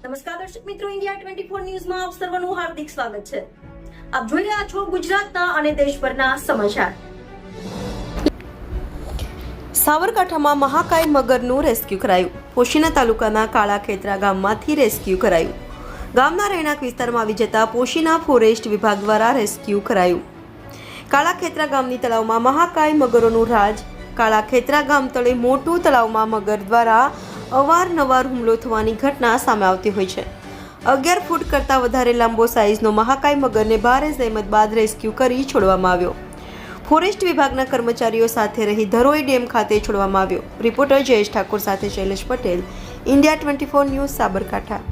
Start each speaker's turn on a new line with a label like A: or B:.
A: નમસ્કાર દર્શક મિત્રો, ઇન્ડિયા 24 ન્યૂઝમાં આપ સર્વનું હાર્દિક સ્વાગત છે. આપ જોઈ રહ્યા છો ગુજરાતના અને દેશભરના સમાચાર. સાબરકાંઠામાં મહાકાય મગરનું રેસ્ક્યુ કરાયું. પોશીના તાલુકાના કાળા ખેતરા ગામમાંથી રેસ્ક્યુ કરાયું. ગામના રહેણાંક વિસ્તારમાં આવી જતા પોશીના ફોરેસ્ટ વિભાગ દ્વારા રેસ્ક્યુ કરાયું. કાળા ખેતરા ગામની તળાવમાં મહાકાય મગરોનું રાજ. કાળા ખેતરા ગામ તળે મોટું તળાવમાં મગર દ્વારા અવારનવાર હુમલો થવાની ઘટના સામે આવતી હોય છે. 11 ફૂટ કરતાં વધારે લાંબો સાઇઝનો મહાકાય મગરને ભારે જહેમત બાદ રેસ્ક્યુ કરી છોડવામાં આવ્યો. ફોરેસ્ટ વિભાગના કર્મચારીઓ સાથે રહી ધરોઈ ડેમ ખાતે છોડવામાં આવ્યો. રિપોર્ટર જયેશ ઠાકોર સાથે શૈલેષ પટેલ, ઇન્ડિયા 24 ન્યૂઝ, સાબરકાંઠા.